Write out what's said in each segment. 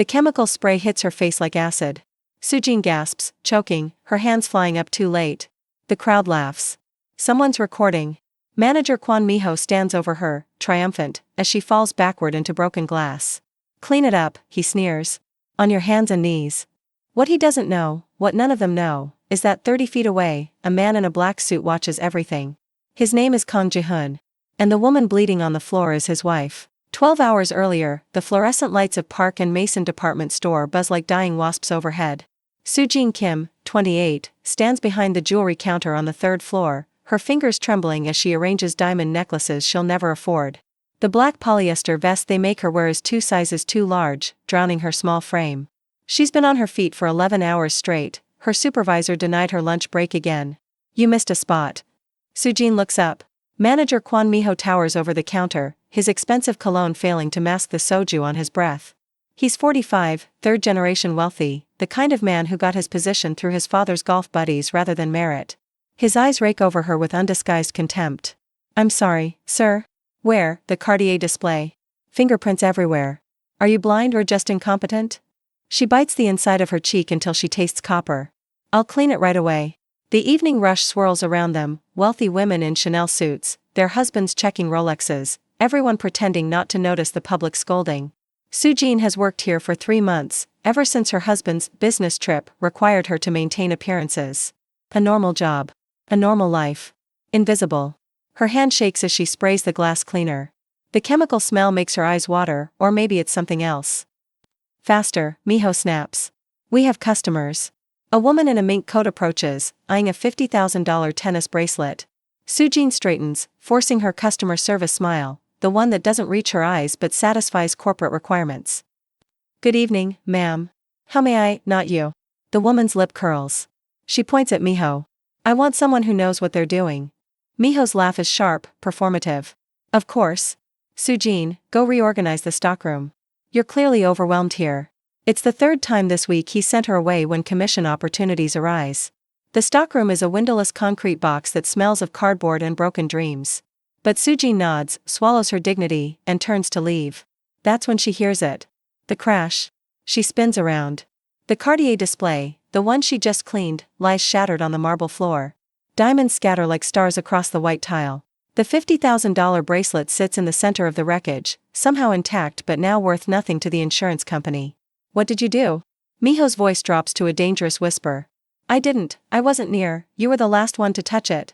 The chemical spray hits her face like acid. Sujin gasps, choking, her hands flying up too late. The crowd laughs. Someone's recording. Manager Kwon Miho stands over her, triumphant, as she falls backward into broken glass. Clean it up, he sneers. On your hands and knees. What he doesn't know, what none of them know, is that 30 feet away, a man in a black suit watches everything. His name is Kang Ji-hoon. And the woman bleeding on the floor is his wife. 12 hours earlier, the fluorescent lights of Park and Mason department store buzz like dying wasps overhead. Sujin Kim, 28, stands behind the jewelry counter on the third floor, her fingers trembling as she arranges diamond necklaces she'll never afford. The black polyester vest they make her wear is 2 sizes too large, drowning her small frame. She's been on her feet for 11 hours straight. Her supervisor denied her lunch break again. You missed a spot. Sujin looks up. Manager Kwon Miho towers over the counter, his expensive cologne failing to mask the soju on his breath. He's 45, third-generation wealthy, the kind of man who got his position through his father's golf buddies rather than merit. His eyes rake over her with undisguised contempt. I'm sorry, sir. Where? The Cartier display. Fingerprints everywhere. Are you blind or just incompetent? She bites the inside of her cheek until she tastes copper. I'll clean it right away. The evening rush swirls around them, wealthy women in Chanel suits, their husbands checking Rolexes, everyone pretending not to notice the public scolding. Sujin has worked here for 3 months, ever since her husband's business trip required her to maintain appearances. A normal job. A normal life. Invisible. Her hand shakes as she sprays the glass cleaner. The chemical smell makes her eyes water, or maybe it's something else. Faster, Miho snaps. We have customers. A woman in a mink coat approaches, eyeing a $50,000 tennis bracelet. Sujin straightens, forcing her customer service smile, the one that doesn't reach her eyes but satisfies corporate requirements. Good evening, ma'am. How may I, not you? The woman's lip curls. She points at Miho. I want someone who knows what they're doing. Miho's laugh is sharp, performative. Of course. Sujin, go reorganize the stockroom. You're clearly overwhelmed here. It's the 3rd time this week he sent her away when commission opportunities arise. The stockroom is a windowless concrete box that smells of cardboard and broken dreams. But Sujin nods, swallows her dignity, and turns to leave. That's when she hears it. The crash. She spins around. The Cartier display, the one she just cleaned, lies shattered on the marble floor. Diamonds scatter like stars across the white tile. The $50,000 bracelet sits in the center of the wreckage, somehow intact but now worth nothing to the insurance company. What did you do? Miho's voice drops to a dangerous whisper. I didn't, I wasn't near, you were the last one to touch it.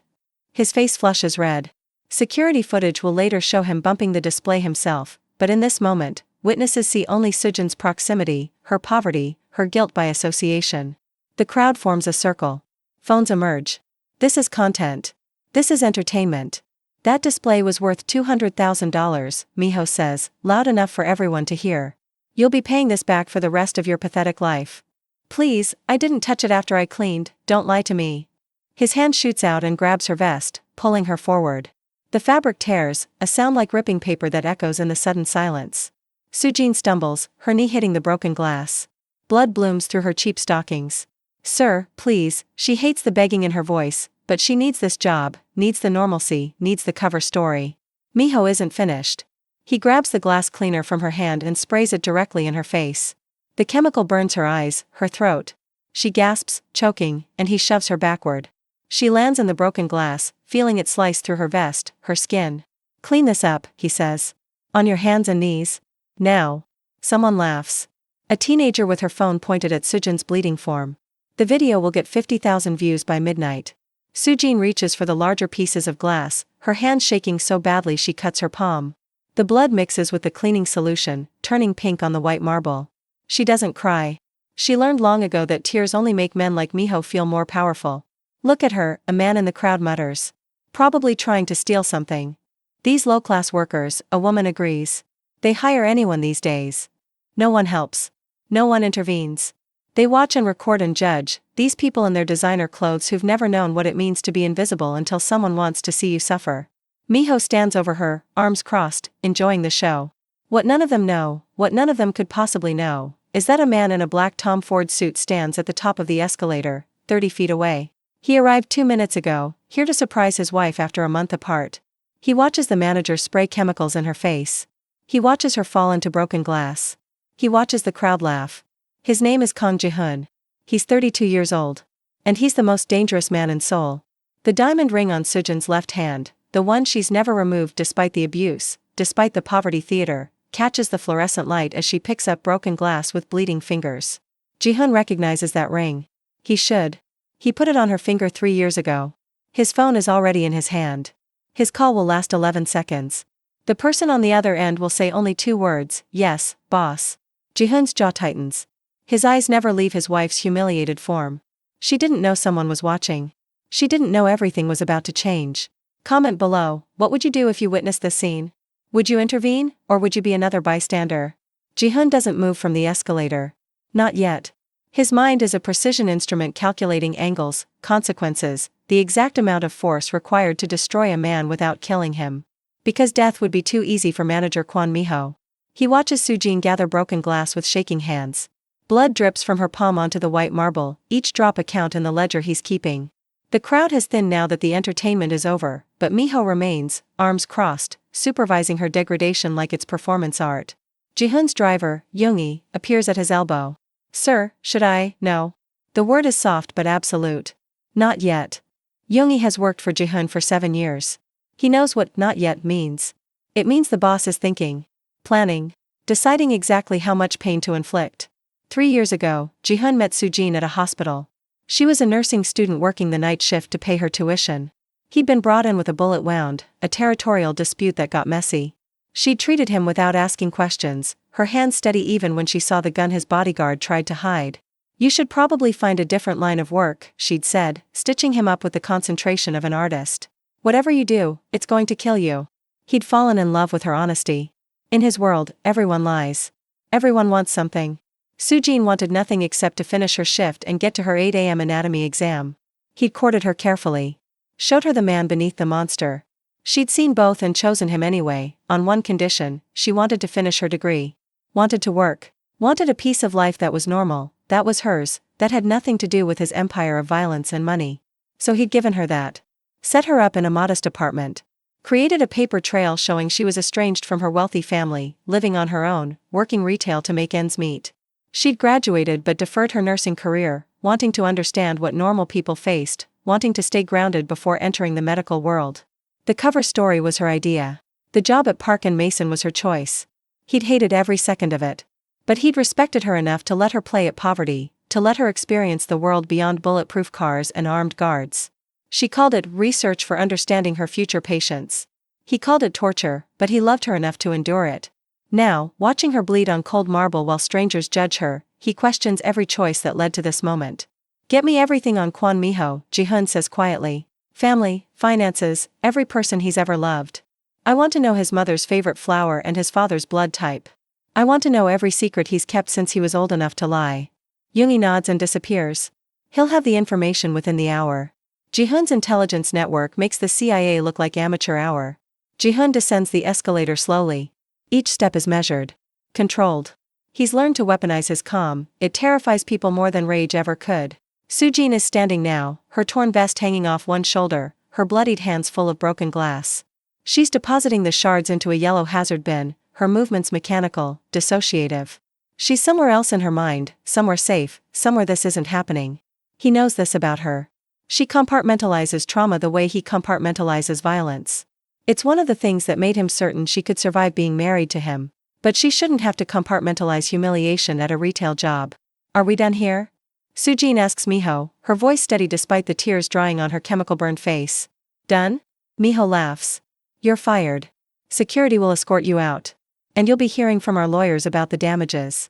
His face flushes red. Security footage will later show him bumping the display himself, but in this moment, witnesses see only Sujin's proximity, her poverty, her guilt by association. The crowd forms a circle. Phones emerge. This is content. This is entertainment. That display was worth $200,000, Miho says, loud enough for everyone to hear. You'll be paying this back for the rest of your pathetic life. Please, I didn't touch it after I cleaned, don't lie to me. His hand shoots out and grabs her vest, pulling her forward. The fabric tears, a sound like ripping paper that echoes in the sudden silence. Sujin stumbles, her knee hitting the broken glass. Blood blooms through her cheap stockings. Sir, please, she hates the begging in her voice, but she needs this job, needs the normalcy, needs the cover story. Miho isn't finished. He grabs the glass cleaner from her hand and sprays it directly in her face. The chemical burns her eyes, her throat. She gasps, choking, and he shoves her backward. She lands in the broken glass, feeling it slice through her vest, her skin. Clean this up, he says. On your hands and knees. Now. Someone laughs. A teenager with her phone pointed at Sujin's bleeding form. The video will get 50,000 views by midnight. Sujin reaches for the larger pieces of glass, her hands shaking so badly she cuts her palm. The blood mixes with the cleaning solution, turning pink on the white marble. She doesn't cry. She learned long ago that tears only make men like Miho feel more powerful. Look at her, a man in the crowd mutters. Probably trying to steal something. These low-class workers, a woman agrees. They hire anyone these days. No one helps. No one intervenes. They watch and record and judge, these people in their designer clothes who've never known what it means to be invisible until someone wants to see you suffer. Miho stands over her, arms crossed, enjoying the show. What none of them know, what none of them could possibly know, is that a man in a black Tom Ford suit stands at the top of the escalator, 30 feet away. He arrived 2 minutes ago, here to surprise his wife after a month apart. He watches the manager spray chemicals in her face. He watches her fall into broken glass. He watches the crowd laugh. His name is Kang Ji-hun. He's 32 years old. And he's the most dangerous man in Seoul. The diamond ring on Sujin's left hand, the one she's never removed despite the abuse, despite the poverty theater, catches the fluorescent light as she picks up broken glass with bleeding fingers. Ji-hun recognizes that ring. He should. He put it on her finger 3 years ago. His phone is already in his hand. His call will last 11 seconds. The person on the other end will say only 2 words, "Yes, boss." Ji-hun's jaw tightens. His eyes never leave his wife's humiliated form. She didn't know someone was watching. She didn't know everything was about to change. Comment below, what would you do if you witnessed this scene? Would you intervene, or would you be another bystander? Ji-hun doesn't move from the escalator. Not yet. His mind is a precision instrument calculating angles, consequences, the exact amount of force required to destroy a man without killing him. Because death would be too easy for manager Kwon Mi-ho. He watches Sujin gather broken glass with shaking hands. Blood drips from her palm onto the white marble, each drop a count in the ledger he's keeping. The crowd has thinned now that the entertainment is over, but Mi-ho remains, arms crossed, supervising her degradation like it's performance art. Ji-hun's driver, Yoongi, appears at his elbow. "Sir, should I?" "No." The word is soft but absolute. "Not yet." Yoongi has worked for Ji-hun for 7 years. He knows what "not yet" means. It means the boss is thinking, planning, deciding exactly how much pain to inflict. 3 years ago, Ji-hun met Sujin at a hospital. She was a nursing student working the night shift to pay her tuition. He'd been brought in with a bullet wound, a territorial dispute that got messy. She'd treated him without asking questions, her hands steady even when she saw the gun his bodyguard tried to hide. "You should probably find a different line of work," she'd said, stitching him up with the concentration of an artist. "Whatever you do, it's going to kill you." He'd fallen in love with her honesty. In his world, everyone lies. Everyone wants something. Sujin wanted nothing except to finish her shift and get to her 8 a.m. anatomy exam. He'd courted her carefully. Showed her the man beneath the monster. She'd seen both and chosen him anyway, on one condition: she wanted to finish her degree. Wanted to work. Wanted a piece of life that was normal, that was hers, that had nothing to do with his empire of violence and money. So he'd given her that. Set her up in a modest apartment. Created a paper trail showing she was estranged from her wealthy family, living on her own, working retail to make ends meet. She'd graduated but deferred her nursing career, wanting to understand what normal people faced, wanting to stay grounded before entering the medical world. The cover story was her idea. The job at Park and Mason was her choice. He'd hated every second of it. But he'd respected her enough to let her play at poverty, to let her experience the world beyond bulletproof cars and armed guards. She called it research for understanding her future patients. He called it torture, but he loved her enough to endure it. Now, watching her bleed on cold marble while strangers judge her, he questions every choice that led to this moment. "Get me everything on Kwon Mi-ho," Ji-hun says quietly. "Family, finances, every person he's ever loved. I want to know his mother's favorite flower and his father's blood type. I want to know every secret he's kept since he was old enough to lie." Yoongi nods and disappears. He'll have the information within the hour. Ji-hun's intelligence network makes the CIA look like amateur hour. Ji-hun descends the escalator slowly. Each step is measured. Controlled. He's learned to weaponize his calm. It terrifies people more than rage ever could. Sujin is standing now, her torn vest hanging off one shoulder, her bloodied hands full of broken glass. She's depositing the shards into a yellow hazard bin, her movements mechanical, dissociative. She's somewhere else in her mind, somewhere safe, somewhere this isn't happening. He knows this about her. She compartmentalizes trauma the way he compartmentalizes violence. It's one of the things that made him certain she could survive being married to him. But she shouldn't have to compartmentalize humiliation at a retail job. "Are we done here?" Sujin asks Mi-ho, her voice steady despite the tears drying on her chemical-burned face. "Done?" Mi-ho laughs. "You're fired. Security will escort you out. And you'll be hearing from our lawyers about the damages."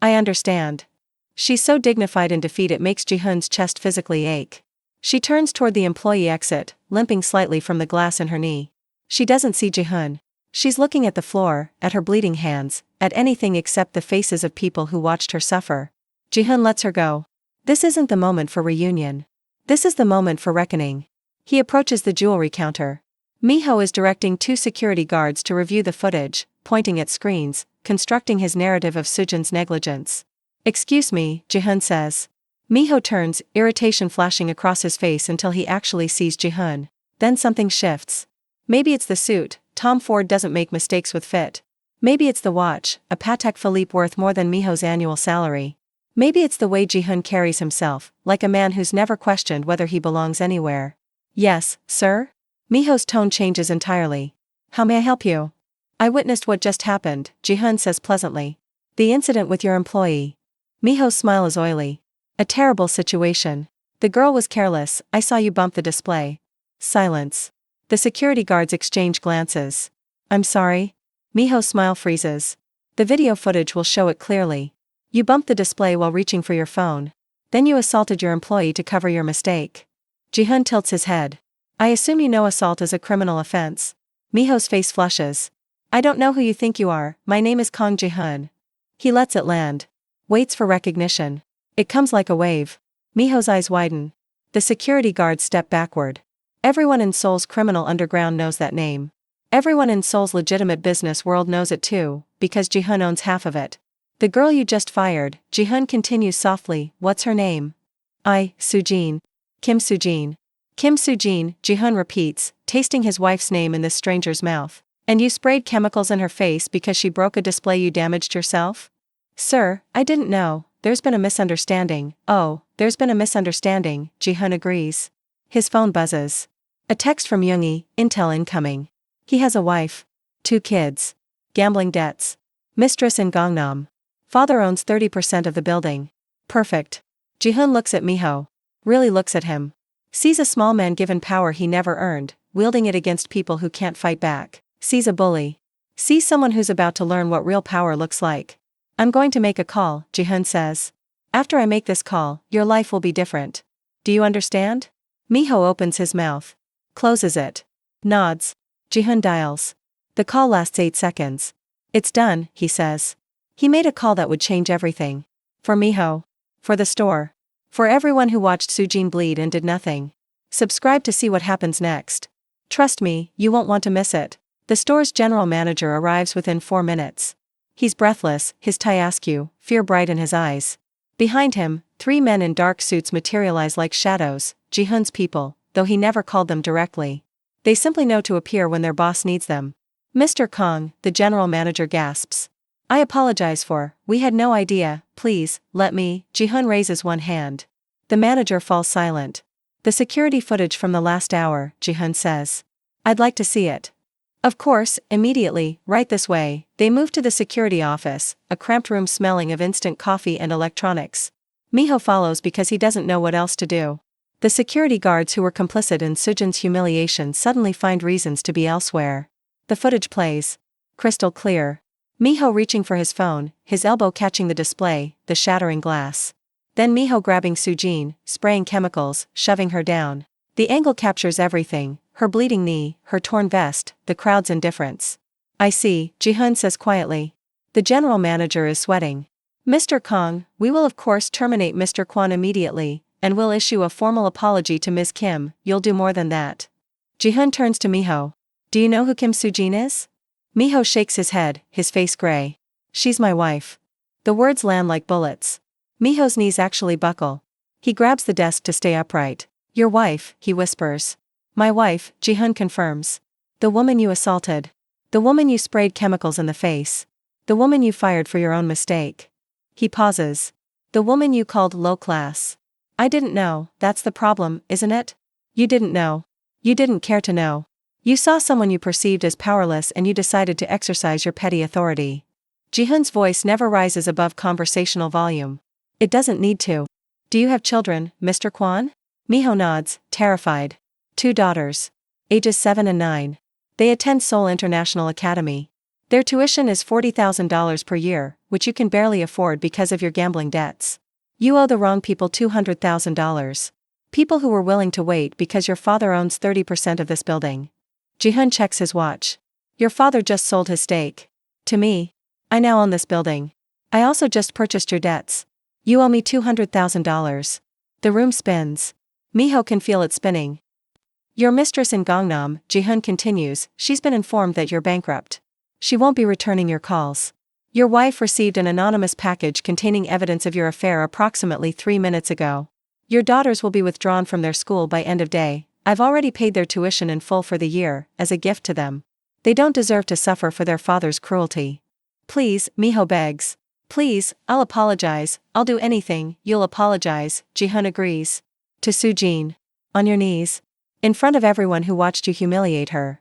"I understand." She's so dignified in defeat it makes Ji-hun's chest physically ache. She turns toward the employee exit, limping slightly from the glass in her knee. She doesn't see Ji-hun. She's looking at the floor, at her bleeding hands, at anything except the faces of people who watched her suffer. Ji-hun lets her go. This isn't the moment for reunion. This is the moment for reckoning. He approaches the jewelry counter. Mi-ho is directing 2 security guards to review the footage, pointing at screens, constructing his narrative of Sujin's negligence. "Excuse me," Ji-hun says. Mi-ho turns, irritation flashing across his face until he actually sees Ji-hun. Then something shifts. Maybe it's the suit. Tom Ford doesn't make mistakes with fit. Maybe it's the watch, a Patek Philippe worth more than Miho's annual salary. Maybe it's the way Ji-hun carries himself, like a man who's never questioned whether he belongs anywhere. Yes, sir? Miho's tone changes entirely. How may I help you? I witnessed what just happened, Ji-hun says pleasantly. The incident with your employee. Miho's smile is oily. A terrible situation. The girl was careless, I saw you bump the display. Silence. The security guards exchange glances. I'm sorry? Miho's smile freezes. The video footage will show it clearly. You bumped the display while reaching for your phone. Then you assaulted your employee to cover your mistake. Ji-hun tilts his head. I assume you know assault is a criminal offense. Miho's face flushes. I don't know who you think you are, my name is Kang Ji-hun. He lets it land. Waits for recognition. It comes like a wave. Miho's eyes widen. The security guards step backward. Everyone in Seoul's criminal underground knows that name. Everyone in Seoul's legitimate business world knows it too, because Ji-hun owns half of it. The girl you just fired, Ji-hun continues softly, what's her name? Soo-jin. Kim Soo-jin. Kim Soo-jin, Ji-hun repeats, tasting his wife's name in this stranger's mouth. And you sprayed chemicals in her face because she broke a display you damaged yourself? Sir, I didn't know, there's been a misunderstanding. Oh, there's been a misunderstanding, Ji-hun agrees. His phone buzzes. A text from Yoongi, Intel incoming. He has a wife. 2 kids. Gambling debts. Mistress in Gangnam. Father owns 30% of the building. Perfect. Ji-hun looks at Miho. Really looks at him. Sees a small man given power he never earned, wielding it against people who can't fight back. Sees a bully. Sees someone who's about to learn what real power looks like. I'm going to make a call, Ji-hun says. After I make this call, your life will be different. Do you understand? Miho opens his mouth. Closes it. Nods. Ji-hun dials. The call lasts 8 seconds. It's done, he says. He made a call that would change everything. For Miho. For the store. For everyone who watched Soo-jin bleed and did nothing. Subscribe to see what happens next. Trust me, you won't want to miss it. The store's general manager arrives within 4 minutes. He's breathless, his tie askew, fear bright in his eyes. Behind him, 3 men in dark suits materialize like shadows, Ji-hun's people, though he never called them directly. They simply know to appear when their boss needs them. Mr. Kong, the general manager gasps. I apologize we had no idea, please, let me, Ji-hun raises one hand. The manager falls silent. The security footage from the last hour, Ji-hun says. I'd like to see it. Of course, immediately, right this way. They move to the security office, a cramped room smelling of instant coffee and electronics. Miho follows because he doesn't know what else to do. The security guards who were complicit in Soo-jin's humiliation suddenly find reasons to be elsewhere. The footage plays. Crystal clear. Miho reaching for his phone, his elbow catching the display, the shattering glass. Then Miho grabbing Soo-jin, spraying chemicals, shoving her down. The angle captures everything, her bleeding knee, her torn vest, the crowd's indifference. I see, Ji-hun says quietly. The general manager is sweating. Mr. Kong, we will of course terminate Mr. Kwon immediately, and will issue a formal apology to Ms. Kim. You'll do more than that. Ji-hun turns to Miho. Do you know who Kim Soo-jin is? Miho shakes his head, his face gray. She's my wife. The words land like bullets. Miho's knees actually buckle. He grabs the desk to stay upright. Your wife, he whispers. My wife, Ji-hun confirms. The woman you assaulted. The woman you sprayed chemicals in the face. The woman you fired for your own mistake. He pauses. The woman you called low class. I didn't know, that's the problem, isn't it? You didn't know. You didn't care to know. You saw someone you perceived as powerless and you decided to exercise your petty authority. Ji-hun's voice never rises above conversational volume. It doesn't need to. Do you have children, Mr. Kwon? Miho nods, terrified. 2 daughters. Ages 7 and 9. They attend Seoul International Academy. Their tuition is $40,000 per year, which you can barely afford because of your gambling debts. You owe the wrong people $200,000. People who were willing to wait because your father owns 30% of this building. Ji-hun checks his watch. Your father just sold his stake. To me. I now own this building. I also just purchased your debts. You owe me $200,000. The room spins. Miho can feel it spinning. Your mistress in Gangnam, Ji-hun continues, she's been informed that you're bankrupt. She won't be returning your calls. Your wife received an anonymous package containing evidence of your affair approximately 3 minutes ago. Your daughters will be withdrawn from their school by end of day. I've already paid their tuition in full for the year, as a gift to them. They don't deserve to suffer for their father's cruelty. Please, Miho begs. Please, I'll apologize, I'll do anything, you'll apologize, Ji-hun agrees. To Soo-jin. On your knees. In front of everyone who watched you humiliate her.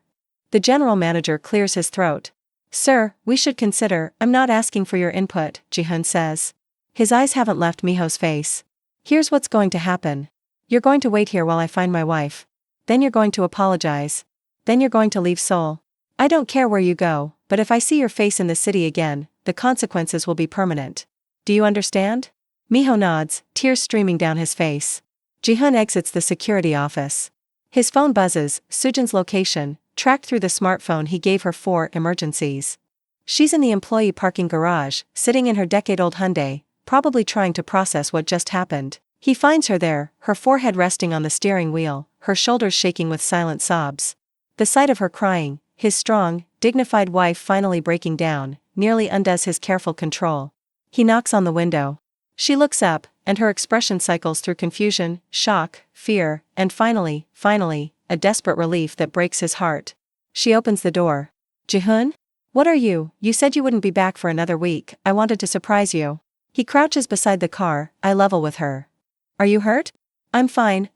The general manager clears his throat. Sir, we should consider, I'm not asking for your input, Ji-hun says. His eyes haven't left Miho's face. Here's what's going to happen. You're going to wait here while I find my wife. Then you're going to apologize. Then you're going to leave Seoul. I don't care where you go, but if I see your face in the city again, the consequences will be permanent. Do you understand? Miho nods, tears streaming down his face. Ji-hun exits the security office. His phone buzzes, Soo-jin's location, tracked through the smartphone he gave her for emergencies. She's in the employee parking garage, sitting in her decade-old Hyundai, probably trying to process what just happened. He finds her there, her forehead resting on the steering wheel, her shoulders shaking with silent sobs. The sight of her crying, his strong, dignified wife finally breaking down, nearly undoes his careful control. He knocks on the window. She looks up, and her expression cycles through confusion, shock, fear, and finally, a desperate relief that breaks his heart. She opens the door. Ji-hun? What are you? You said you wouldn't be back for another week, I wanted to surprise you. He crouches beside the car, eye level with her. Are you hurt? I'm fine,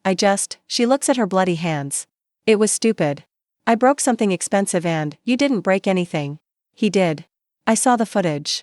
she looks at her bloody hands. It was stupid. I broke something expensive and, you didn't break anything. He did. I saw the footage.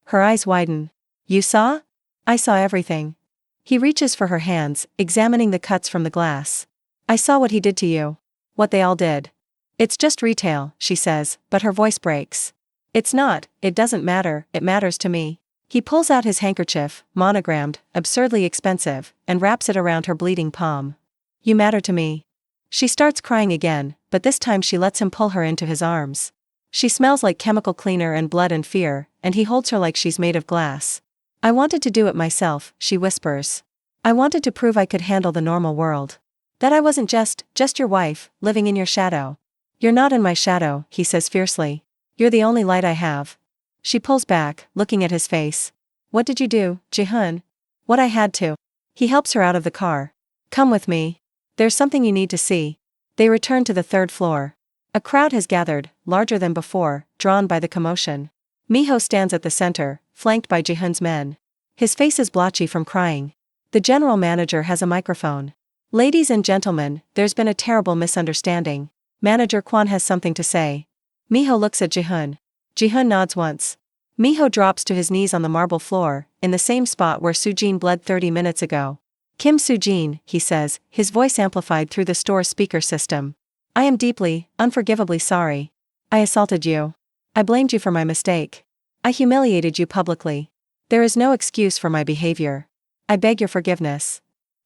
Her eyes widen. You saw? I saw everything. He reaches for her hands, examining the cuts from the glass. I saw what he did to you. What they all did. It's just retail, she says, but her voice breaks. It's not, it doesn't matter, it matters to me. He pulls out his handkerchief, monogrammed, absurdly expensive, and wraps it around her bleeding palm. You matter to me. She starts crying again, but this time she lets him pull her into his arms. She smells like chemical cleaner and blood and fear, and he holds her like she's made of glass. I wanted to do it myself, she whispers. I wanted to prove I could handle the normal world. That I wasn't just your wife, living in your shadow. You're not in my shadow, he says fiercely. You're the only light I have. She pulls back, looking at his face. What did you do, Ji-hun? What I had to. He helps her out of the car. Come with me. There's something you need to see. They return to the third floor. A crowd has gathered, larger than before, drawn by the commotion. Miho stands at the center, flanked by Ji-hun's men. His face is blotchy from crying. The general manager has a microphone. Ladies and gentlemen, there's been a terrible misunderstanding. Manager Kwon has something to say. Miho looks at Ji-hun. Ji-hun nods once. Miho drops to his knees on the marble floor, in the same spot where Soo-jin bled 30 minutes ago. Kim Soo-jin, he says, his voice amplified through the store's speaker system. I am deeply, unforgivably sorry. I assaulted you. I blamed you for my mistake. I humiliated you publicly. There is no excuse for my behavior. I beg your forgiveness.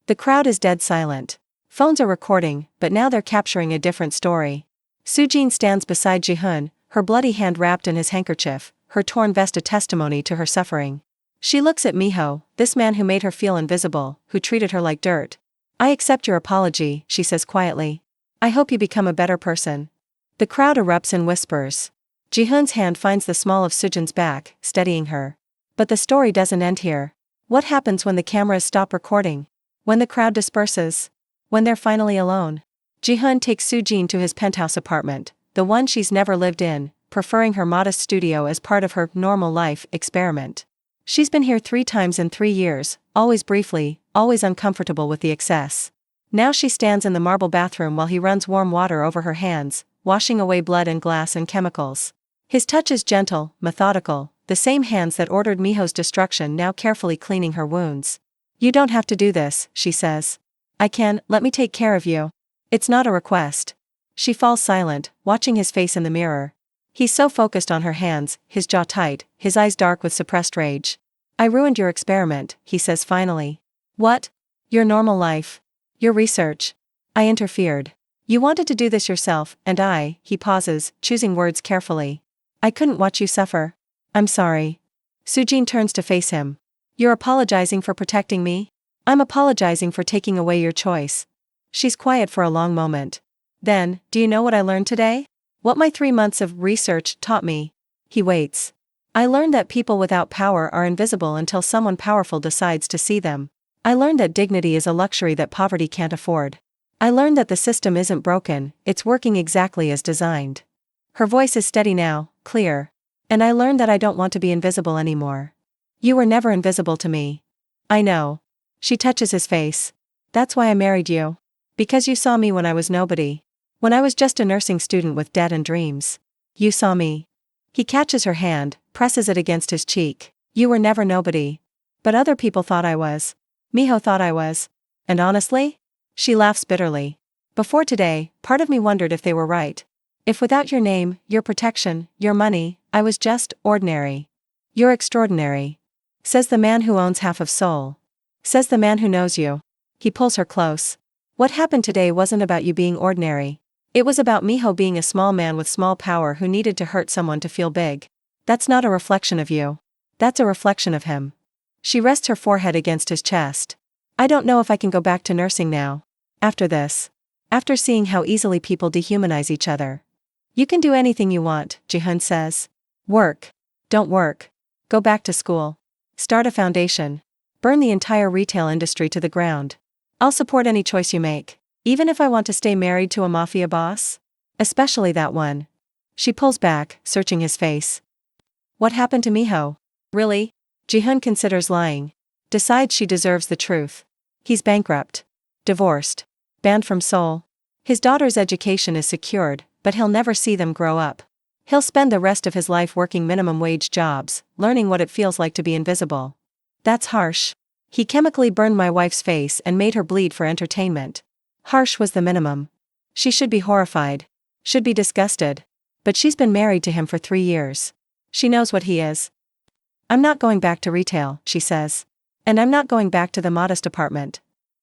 The crowd is dead silent. Phones are recording, but now they're capturing a different story. Soo-jin stands beside Ji-hun, her bloody hand wrapped in his handkerchief, her torn vest a testimony to her suffering. She looks at Miho, this man who made her feel invisible, who treated her like dirt. I accept your apology, she says quietly. I hope you become a better person. The crowd erupts in whispers. Ji-hun's hand finds the small of Soo-jin's back, steadying her. But the story doesn't end here. What happens when the cameras stop recording? When the crowd disperses? When they're finally alone? Ji-hun takes Soo-jin to his penthouse apartment, the one she's never lived in, preferring her modest studio as part of her normal life experiment. She's been here 3 times in 3 years, always briefly, always uncomfortable with the excess. Now she stands in the marble bathroom while he runs warm water over her hands, washing away blood and glass and chemicals. His touch is gentle, methodical, the same hands that ordered Miho's destruction now carefully cleaning her wounds. You don't have to do this, she says. I can, let me take care of you. It's not a request. She falls silent, watching his face in the mirror. He's so focused on her hands, his jaw tight, his eyes dark with suppressed rage. I ruined your experiment, he says finally. What? Your normal life. Your research. I interfered. You wanted to do this yourself, and he pauses, choosing words carefully. I couldn't watch you suffer. I'm sorry. Soo-jin turns to face him. You're apologizing for protecting me? I'm apologizing for taking away your choice. She's quiet for a long moment. Then, do you know what I learned today? What my 3 months of research taught me. He waits. I learned that people without power are invisible until someone powerful decides to see them. I learned that dignity is a luxury that poverty can't afford. I learned that the system isn't broken, it's working exactly as designed. Her voice is steady now, clear. And I learned that I don't want to be invisible anymore. You were never invisible to me. I know. She touches his face. That's why I married you. Because you saw me when I was nobody. When I was just a nursing student with debt and dreams. You saw me. He catches her hand, presses it against his cheek. You were never nobody. But other people thought I was. Miho thought I was. And honestly? She laughs bitterly. Before today, part of me wondered if they were right. If without your name, your protection, your money, I was just ordinary. You're extraordinary. Says the man who owns half of Seoul. Says the man who knows you. He pulls her close. What happened today wasn't about you being ordinary. It was about Miho being a small man with small power who needed to hurt someone to feel big. That's not a reflection of you. That's a reflection of him. She rests her forehead against his chest. I don't know if I can go back to nursing now. After this. After seeing how easily people dehumanize each other. You can do anything you want, Jihoon says. Work. Don't work. Go back to school. Start a foundation. Burn the entire retail industry to the ground. I'll support any choice you make. Even if I want to stay married to a mafia boss? Especially that one. She pulls back, searching his face. What happened to Miho? Really? Jihoon considers lying. Decides she deserves the truth. He's bankrupt. Divorced. Banned from Seoul. His daughter's education is secured, but he'll never see them grow up. He'll spend the rest of his life working minimum wage jobs, learning what it feels like to be invisible. That's harsh. He chemically burned my wife's face and made her bleed for entertainment. Harsh was the minimum. She should be horrified. Should be disgusted. But she's been married to him for 3 years. She knows what he is. I'm not going back to retail, she says. And I'm not going back to the modest apartment.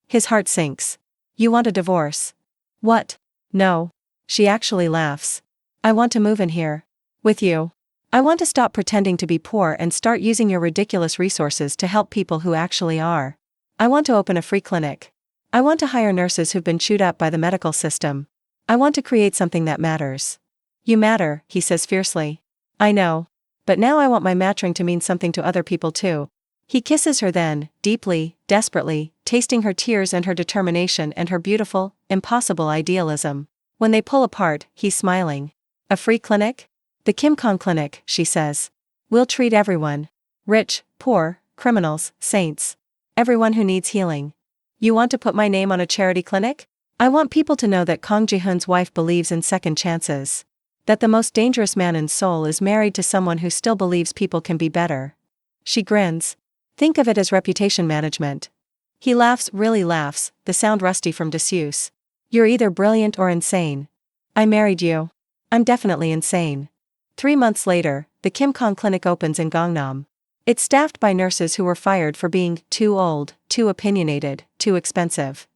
His heart sinks. You want a divorce? What? No. She actually laughs. I want to move in here. With you. I want to stop pretending to be poor and start using your ridiculous resources to help people who actually are. I want to open a free clinic. I want to hire nurses who've been chewed up by the medical system. I want to create something that matters. You matter, he says fiercely. I know. But now I want my mattering to mean something to other people too. He kisses her then, deeply, desperately, tasting her tears and her determination and her beautiful, impossible idealism. When they pull apart, he's smiling. A free clinic? The Kim Kong Clinic, she says. We'll treat everyone. Rich, poor, criminals, saints. Everyone who needs healing. You want to put my name on a charity clinic? I want people to know that Kong Ji-hoon's wife believes in second chances. That the most dangerous man in Seoul is married to someone who still believes people can be better. She grins. Think of it as reputation management. He laughs, really laughs, the sound rusty from disuse. You're either brilliant or insane. I married you. I'm definitely insane. 3 months later, the Kim Kong Clinic opens in Gangnam. It's staffed by nurses who were fired for being too old, too opinionated, too expensive.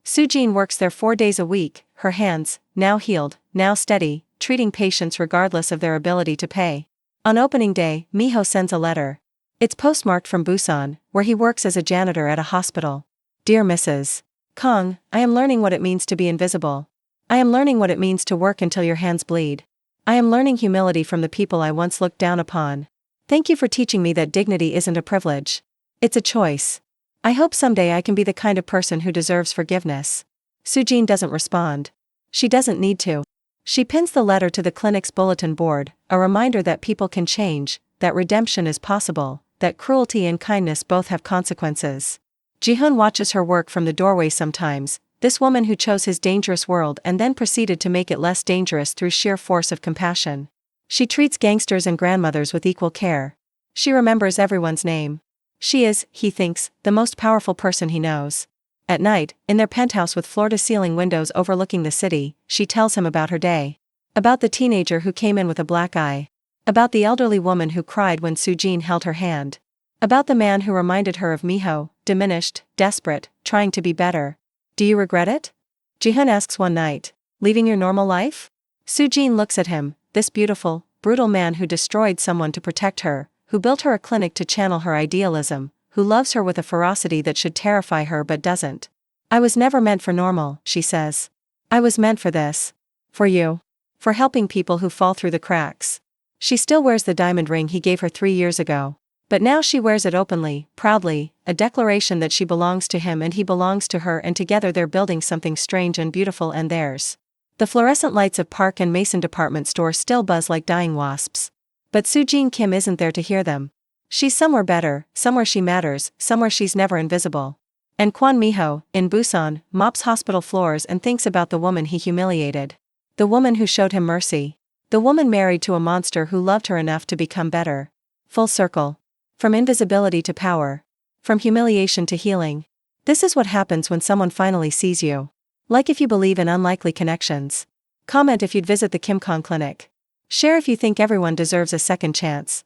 Soo-jin works there 4 days a week, her hands, now healed, now steady, treating patients regardless of their ability to pay. On opening day, Miho sends a letter. It's postmarked from Busan, where he works as a janitor at a hospital. Dear Mrs. Kong, I am learning what it means to be invisible. I am learning what it means to work until your hands bleed. I am learning humility from the people I once looked down upon. Thank you for teaching me that dignity isn't a privilege. It's a choice. I hope someday I can be the kind of person who deserves forgiveness. Soo-jin doesn't respond. She doesn't need to. She pins the letter to the clinic's bulletin board, a reminder that people can change, that redemption is possible, that cruelty and kindness both have consequences. Ji-hoon watches her work from the doorway sometimes, this woman who chose his dangerous world and then proceeded to make it less dangerous through sheer force of compassion. She treats gangsters and grandmothers with equal care. She remembers everyone's name. She is, he thinks, the most powerful person he knows. At night, in their penthouse with floor-to-ceiling windows overlooking the city, she tells him about her day. About the teenager who came in with a black eye. About the elderly woman who cried when Soo-jin held her hand. About the man who reminded her of Miho, diminished, desperate, trying to be better. Do you regret it? Ji-hoon asks one night. Leaving your normal life? Soo-jin looks at him, this beautiful, brutal man who destroyed someone to protect her, who built her a clinic to channel her idealism, who loves her with a ferocity that should terrify her but doesn't. I was never meant for normal, she says. I was meant for this. For you. For helping people who fall through the cracks. She still wears the diamond ring he gave her 3 years ago. But now she wears it openly, proudly, a declaration that she belongs to him and he belongs to her, and together they're building something strange and beautiful and theirs. The fluorescent lights of Park and Mason department store still buzz like dying wasps. But Sujin Kim isn't there to hear them. She's somewhere better, somewhere she matters, somewhere she's never invisible. And Kwon Mi-ho, in Busan, mops hospital floors and thinks about the woman he humiliated. The woman who showed him mercy. The woman married to a monster who loved her enough to become better. Full circle. From invisibility to power. From humiliation to healing. This is what happens when someone finally sees you. Like if you believe in unlikely connections. Comment if you'd visit the Kim Kong clinic. Share if you think everyone deserves a second chance.